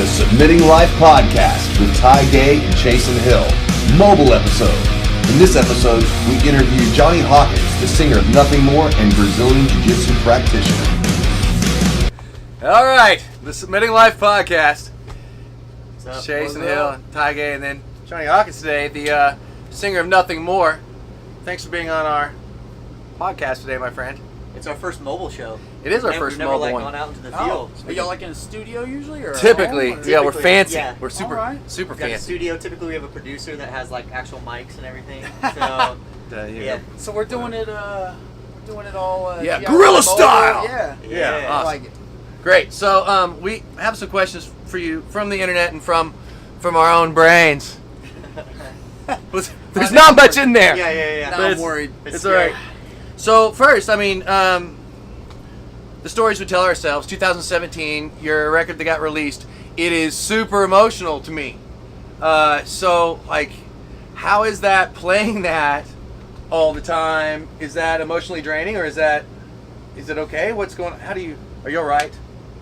Submitting Life Podcast with Ty Gay and Chasen Hill. Mobile episode. In this episode, we interview Jonny Hawkins, the singer of Nothing More and Brazilian Jiu-Jitsu practitioner. All right, the Submitting Life Podcast. Chasen Hill, Ty Gay, and then Jonny Hawkins today, the singer of Nothing More. Thanks for being on our podcast today, my friend. It's our first mobile show. It is our first mobile one. We've never gone out into the field. Are y'all like in a studio usually, or Typically, at home, or? yeah, we're fancy. Yeah. We're super We've got a fancy. studio. Typically, we have a producer that has like actual mics and everything. So yeah. So we're doing it. All. Yeah, guerrilla mobile. style. Yeah. Awesome. I like it. Great. So we have some questions for you from the internet and from our own brains. There's not much in there. Yeah. Now I'm worried. It's all right. So first, I mean, the stories we tell ourselves. 2017, your record that got released. It is super emotional to me. So like, how is that playing that all the time? Is that emotionally draining, or is it okay? What's going on? Are you all right?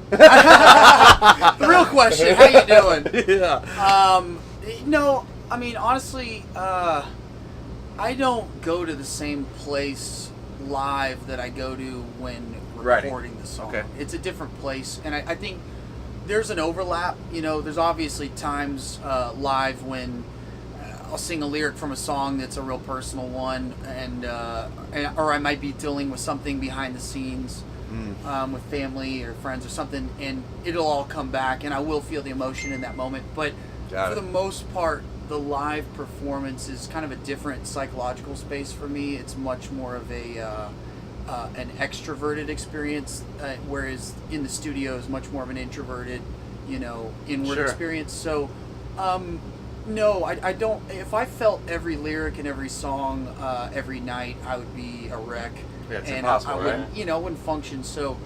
The real question: how you doing? Yeah. No, I mean honestly, I don't go to the same place live that I go to when recording the song. Okay. It's a different place, and I think there's an overlap. You know, there's obviously times live when I'll sing a lyric from a song that's a real personal one, or I might be dealing with something behind the scenes. With family or friends or something, and it'll all come back, and I will feel the emotion in that moment. But for the most part, the live performance is kind of a different psychological space for me. It's much more of an extroverted experience, whereas in the studio is much more of an introverted, inward experience. So, no, I don't. If I felt every lyric and every song every night, I would be a wreck. Yeah, it's and impossible, I wouldn't, wouldn't function. So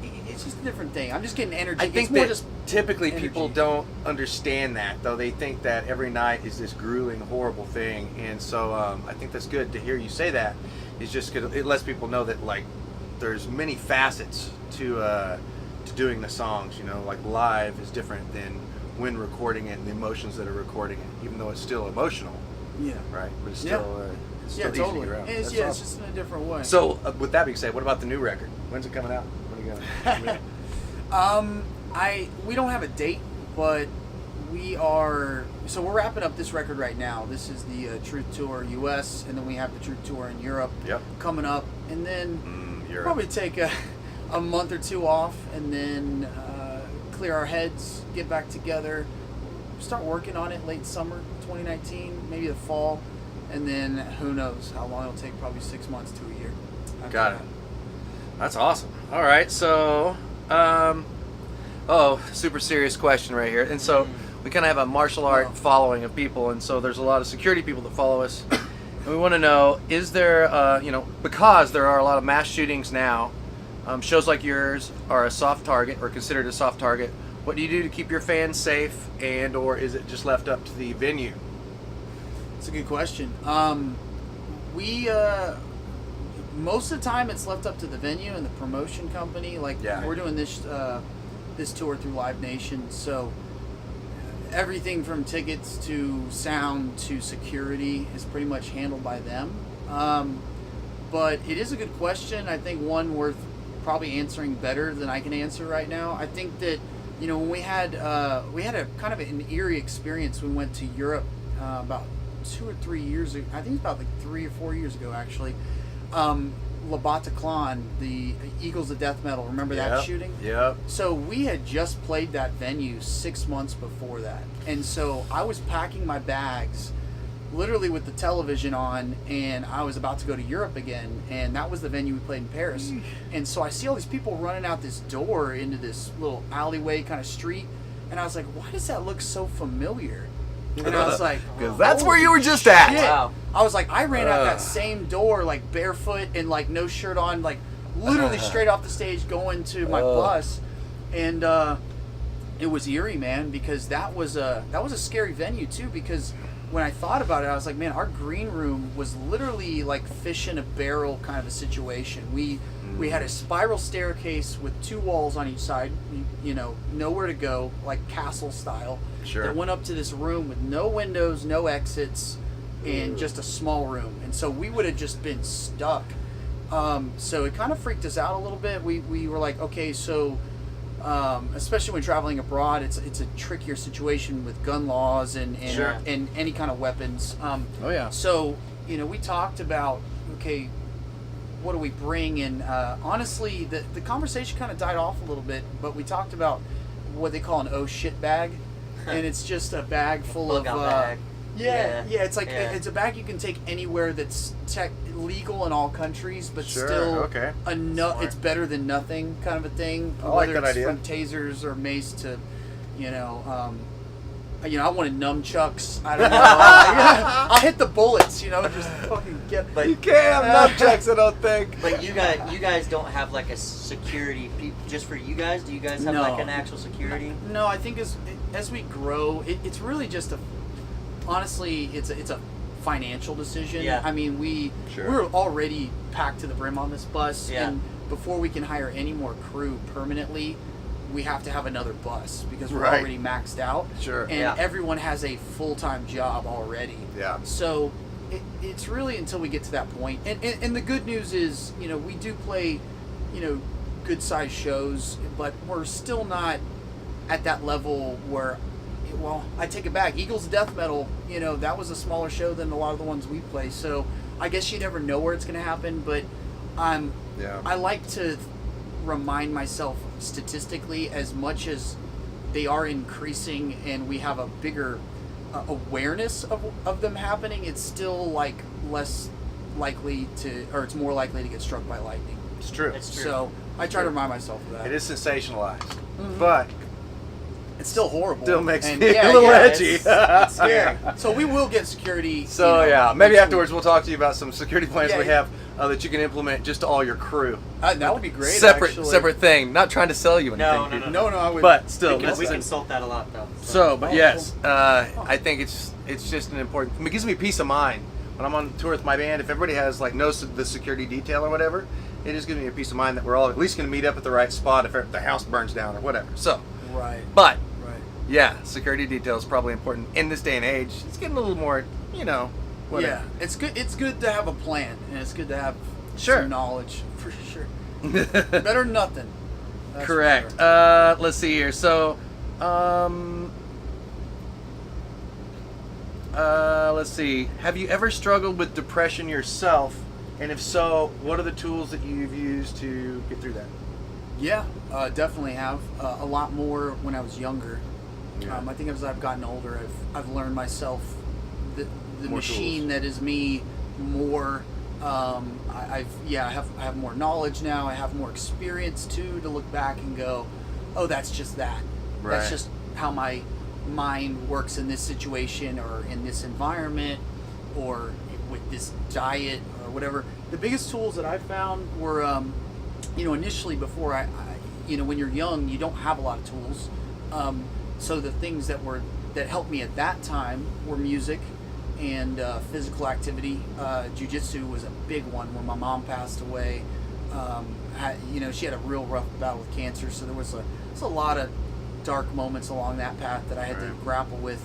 it's just a different thing. I'm just getting energy. I think it's more that just typically energy. people don't understand that, though. They think that every night is this grueling, horrible thing, and so I think that's good to hear you say that. It's just good. It lets people know that like there's many facets to doing the songs. Like live is different than when recording it and the emotions that are recording it, even though it's still emotional. Yeah. Right. But it's still. It's still easy totally. to get around. It's just in a different way. So, with that being said, what about the new record? When's it coming out? When are you gonna? We don't have a date, but we're wrapping up this record right now. This is the Truth Tour US, and then we have the Truth Tour in Europe coming up, and then probably take a month or two off, and then clear our heads, get back together, start working on it late summer 2019, maybe the fall. And then who knows how long it'll take? Probably 6 months to a year. Got it. That's awesome. All right, so, super serious question right here. And so we kind of have a martial art following of people, and so there's a lot of security people that follow us. And we want to know, is there, because there are a lot of mass shootings now, shows like yours are a soft target or considered a soft target. What do you do to keep your fans safe, and or is it just left up to the venue? That's a good question. We most of the time it's left up to the venue and the promotion company. Like we're doing this tour through Live Nation, so everything from tickets to sound to security is pretty much handled by them. But it is a good question. I think one worth probably answering better than I can answer right now. I think that when we had a kind of an eerie experience. We went to Europe about 2 or 3 years ago. I think it's about like 3 or 4 years ago actually. Le Bataclan, the Eagles of Death Metal. Remember that shooting? Yep. So we had just played that venue 6 months before that, and so I was packing my bags, literally with the television on, and I was about to go to Europe again, and that was the venue we played in Paris. And so I see all these people running out this door into this little alleyway kind of street, and I was like, why does that look so familiar? And I was like, because that's where you were just at. Shit. Wow. I was like, I ran out that same door like barefoot and like no shirt on, like literally straight off the stage going to my bus, and It was eerie, man, because that was a scary venue too. Because when I thought about it, I was like, man, our green room was literally like fish in a barrel kind of a situation. We had a spiral staircase with 2 walls on each side, you know, nowhere to go, like castle style. Sure. That went up to this room with no windows, no exits, and just a small room. And so we would have just been stuck. So it kind of freaked us out a little bit. We were like, okay, so especially when traveling abroad, it's a trickier situation with gun laws and Sure. and any kind of weapons. Oh yeah. So, you know, we talked about, okay, what do we bring? And honestly, the conversation kind of died off a little bit, but we talked about what they call an oh shit bag. And it's just a bag full of... bag. Yeah, it's like, Yeah. it's a bag you can take anywhere that's legal in all countries, but Sure, still okay. it's better than nothing kind of a thing. I like Whether that it's idea. from tasers or mace to, you know, I wanted nunchucks. I don't know. I'll hit the bullets, you know, just fucking get... But You can't have nunchucks, I don't think. But you guys don't have like a security just for you guys. Do you guys have No. like an actual security? No, I think as we grow, it's really just honestly, it's a financial decision. Yeah. I mean, Sure. we're already packed to the brim on this bus, Yeah. and before we can hire any more crew permanently, we have to have another bus because we're Right. already maxed out. Sure. And Yeah. everyone has a full-time job already. Yeah. So it's really until we get to that point. And the good news is, you know, we do play, you know, good-sized shows, but we're still not at that level where, well, I take it back. Eagles Death Metal, you know, that was a smaller show than a lot of the ones we play. So I guess you never know where it's going to happen, but Yeah. I like to remind myself statistically, as much as they are increasing and we have a bigger awareness of them happening, it's still like less likely to, or it's more likely to get struck by lightning. It's true. It's true. So I try to remind myself of that. It is sensationalized, Mhm. but It's still horrible. still makes And me a little edgy. it's scary. So we will get security. So you know, yeah, maybe next afterwards we'll talk to you about some security plans Yeah, we yeah. have that you can implement just to all your crew. That would be great. Separate actually. thing. Not trying to sell you anything. No. people. No, I would. But still, We this is- consult that a lot though. So, but Oh, yes, cool. I think it's just an important. It gives me peace of mind when I'm on tour with my band. If everybody has like knows the security detail or whatever, it just gives me a peace of mind that we're all at least going to meet up at the right spot if the house burns down or whatever. So, Right. but Right. yeah, security detail is probably important in this day and age. It's getting a little more, you know, whatever. Yeah, it's good. It's good to have a plan, and it's good to have Sure. some knowledge for sure. Better than nothing. That's for Correct. sure. Let's see here. So, let's see. Have you ever struggled with depression yourself? And if so, what are the tools that you've used to get through that? Yeah, definitely have a lot more when I was younger. Yeah. I think as I've gotten older, I've learned myself the More machine tools. that is me more. I have more knowledge now. I have more experience too to look back and go, oh, that's just that. Right. That's just how my mind works in this situation or in this environment or with this diet or whatever. The biggest tools that I found were, initially before I when you're young, you don't have a lot of tools. So the things that helped me at that time were music and physical activity. Jiu-Jitsu was a big one when my mom passed away. She had a real rough battle with cancer, so there was a lot of dark moments along that path that I had to Right. grapple with,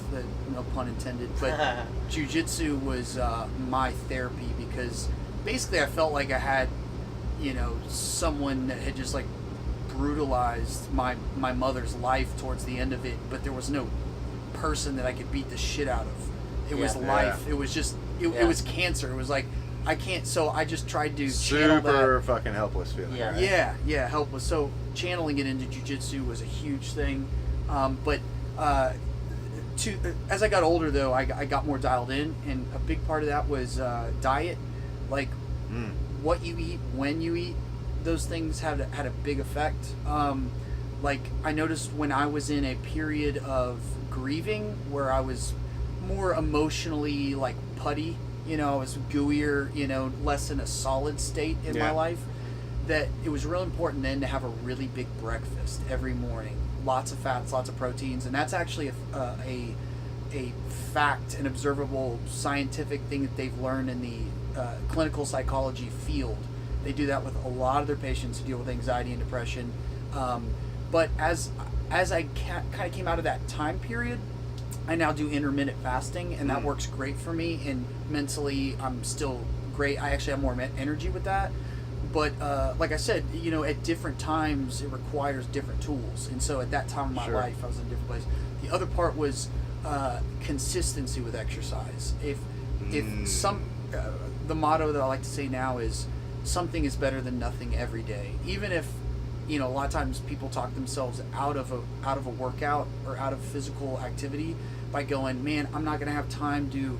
no pun intended. But Jiu-Jitsu was my therapy because basically I felt like I had, someone that had just like brutalized my mother's life towards the end of it, but there was no person that I could beat the shit out of. It was Yeah. life. Yeah. It was just, it Yeah. was cancer. It was like, I can't, so I just tried to channel that. Super fucking helpless feeling. Yeah. right? Yeah, helpless. So channeling it into jiu-jitsu was a huge thing. As I got older, though, I got more dialed in, and a big part of that was diet. Like what you eat, when you eat, those things had a big effect. Like I noticed when I was in a period of grieving, where I was more emotionally like putty. I was gooier, less in a solid state in my Yeah. life, that it was real important then to have a really big breakfast every morning. lots of fats, lots of proteins, and that's actually a fact, an observable scientific thing that they've learned in the clinical psychology field. They do that with a lot of their patients who deal with anxiety and depression. But as I kind of came out of that time period, I now do intermittent fasting, and that works great for me. And mentally, I'm still great. I actually have more energy with that. But like I said, at different times, it requires different tools. And so at that time of my life, I was in a different place. The other part was consistency with exercise. If some the motto that I like to say now is something is better than nothing every day. Even if a lot of times people talk themselves out of a workout or out of physical activity by going, man, I'm not gonna have time to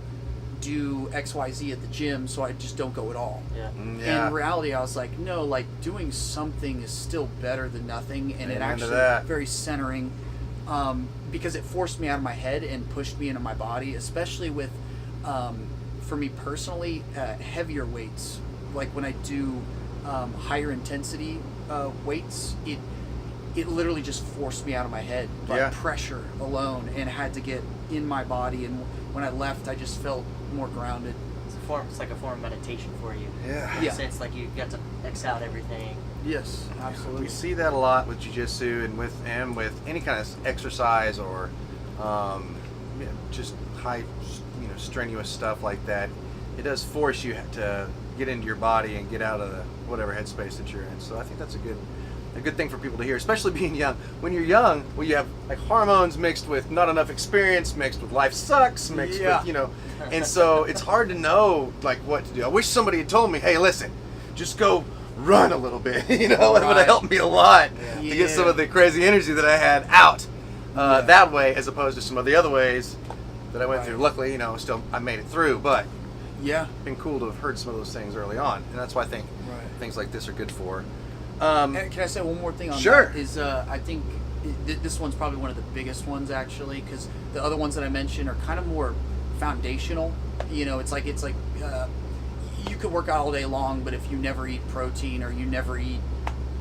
do XYZ at the gym, so I just don't go at all. In reality, I was like, no, like doing something is still better than nothing, and it actually very centering, because it forced me out of my head and pushed me into my body, especially with for me personally, heavier weights. Like when I do higher intensity weights, it literally just forced me out of my head by pressure alone, and had to get in my body. And when I left, I just felt more grounded. It's like a form of meditation for you. Yeah. In a sense, like you get to X out everything. Yes, absolutely. We see that a lot with jiu-jitsu and with any kind of exercise or just high, strenuous stuff like that. It does force you to get into your body and get out of the whatever headspace that you're in. So I think that's a good thing for people to hear, especially being young. When you're young, well, you have like hormones mixed with not enough experience, mixed with life sucks, mixed with, and so it's hard to know like what to do. I wish somebody had told me, hey, listen, just go run a little bit, it would have helped me a lot to get some of the crazy energy that I had out that way, as opposed to some of the other ways that I went through. Luckily, still I made it through, but it's been cool to have heard some of those things early on, and that's why I think things like this are good for. And can I say one more thing on that? Is I think this one's probably one of the biggest ones, actually, because the other ones that I mentioned are kind of more foundational. It's like you could work out all day long, but if you never eat protein or you never eat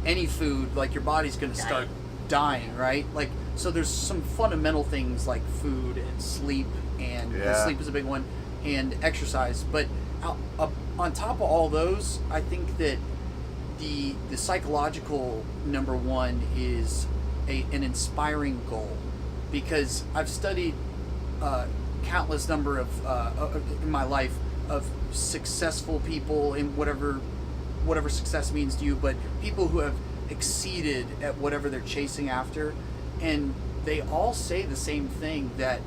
any food, like your body's going to start dying, right? Like, so there's some fundamental things like food and sleep, and sleep is a big one, and exercise. But on top of all those, I think that the psychological number one is an inspiring goal, because I've studied countless number of in my life of successful people in whatever success means to you, but people who have exceeded at whatever they're chasing after, and they all say the same thing, that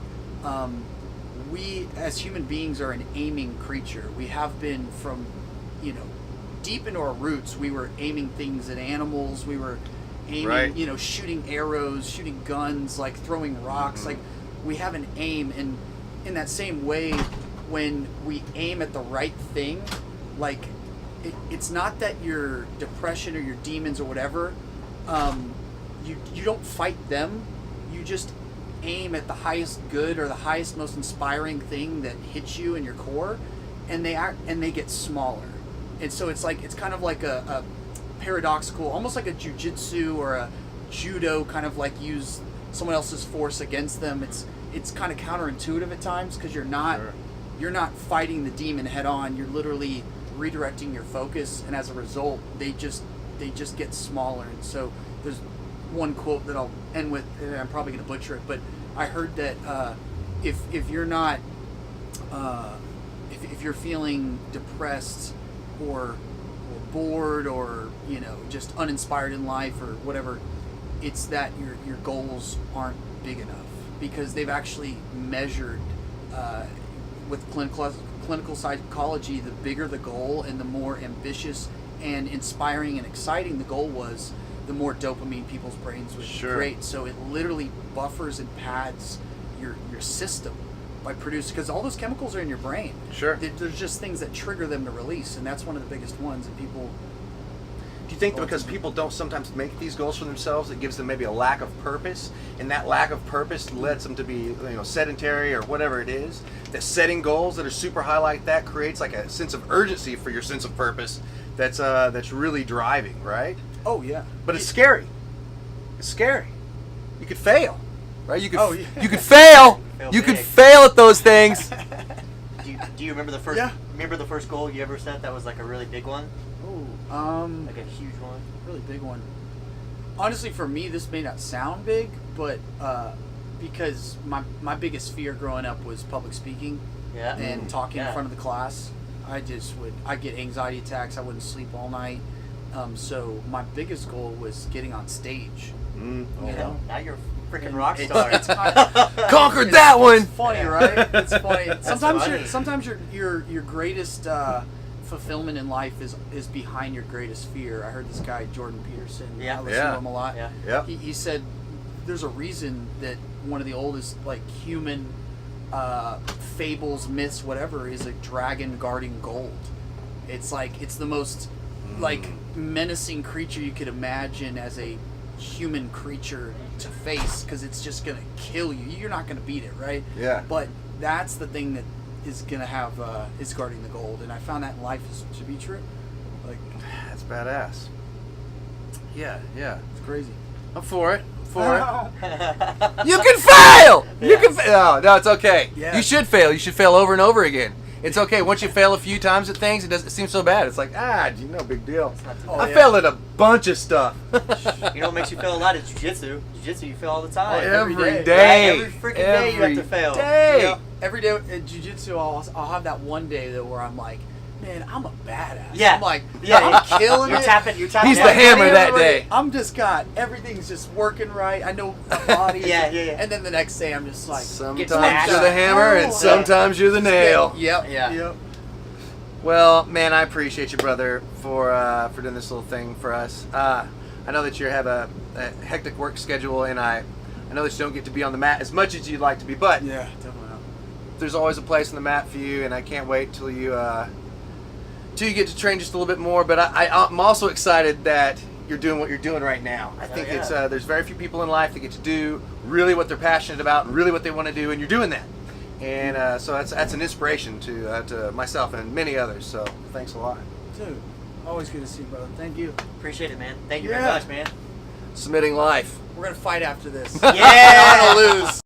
we as human beings are an aiming creature. We have been from deep into our roots. We were aiming things at animals. We were aiming, shooting arrows, shooting guns, like throwing rocks. Like we have an aim, and in that same way, when we aim at the right thing, like it's not that your depression or your demons or whatever, you don't fight them. You just aim at the highest good or the highest, most inspiring thing that hits you in your core, and they get smaller. And so it's kind of like a paradoxical, almost like a jiu-jitsu or a judo, kind of like use someone else's force against them. It's kind of counterintuitive at times, because you're not fighting the demon head on. You're literally redirecting your focus, and as a result, they just get smaller. And so there's one quote that I'll end with, and I'm probably going to butcher it, but I heard that if you're not if you're feeling depressed or bored or just uninspired in life or whatever, it's that your goals aren't big enough, because they've actually measured with clinical psychology, the bigger the goal and the more ambitious and inspiring and exciting the goal was, the more dopamine people's brains would create. So it literally buffers and pads your system by producing, because all those chemicals are in your brain. There's just things that trigger them to release, and that's one of the biggest ones. And people, do you think that because people don't sometimes make these goals for themselves, it gives them maybe a lack of purpose, and that lack of purpose lets them to be sedentary or whatever it is, that setting goals that are super high like that creates like a sense of urgency for your sense of purpose that's really driving, right? Oh yeah. But it's scary. It's scary. you could fail, right? You could Oh, yeah. you could fail. Fail You could big. fail at those things. Do you remember the first? Yeah. Remember the first goal you ever set that was like a really big one, like a huge one? really big one. Honestly, for me, this may not sound big, but because my biggest fear growing up was public speaking Yeah. and talking in Yeah. front of the class. I get anxiety attacks. I wouldn't sleep all night. So my biggest goal was getting on stage. Mm. You know? Now you're a freaking And rock it's- star. it's kind Conquered that one. It's funny, right? It's funny. funny. Sometimes your greatest fulfillment in life is behind your greatest fear. I heard this guy Jordan Peterson. Yeah. I listen to him a lot. Yeah. Yep. He said there's a reason that one of the oldest like human fables, myths, whatever, is a dragon guarding gold. It's the most like menacing creature you could imagine as a human creature to face, because it's just gonna kill you. You're not gonna beat it, right? Yeah. But that's the thing that is gonna have is guarding the gold, and I found that in life to be true. Like, That's badass. Yeah. it's crazy. I'm for it. You can fail. You can fail. No, it's okay. Yeah. You should fail. You should fail over and over again. It's okay. Once you fail a few times at things, it seem so bad. It's like, no big deal. It's not too Oh, I yeah. failed at a bunch of stuff. You know what makes you fail a lot is jiu-jitsu. Jiu-jitsu, you fail all the time. Every day. day. Right? Every freaking day you have to fail. Day. You know, every day in jiu-jitsu, I'll have that one day that where I'm like, man, I'm a badass. Yeah. I'm like, Yeah. I'm killing You're it. tapping. He's the out. hammer that day. I'm just got everything's just working right. I know my body. Yeah. And then the next day, I'm just like, Sometimes smashed. you're the hammer, and Oh. sometimes you're the nail. Yep. Yeah. Well, man, I appreciate you, brother, for doing this little thing for us. I know that you have a hectic work schedule, and I know that you don't get to be on the mat as much as you'd like to be, but Yeah, definitely. there's always a place on the mat for you, and I can't wait till you get to train just a little bit more. But I'm also excited that you're doing what you're doing right now. I think yeah. it's there's very few people in life that get to do really what they're passionate about and really what they want to do, and you're doing that. And so that's an inspiration to myself and many others. So thanks a lot. Dude, always good to see you, brother. Thank you. Appreciate it, man. Thank you very Yeah. much, man. Submitting life. We're gonna fight after this. Yeah. I'm gonna lose.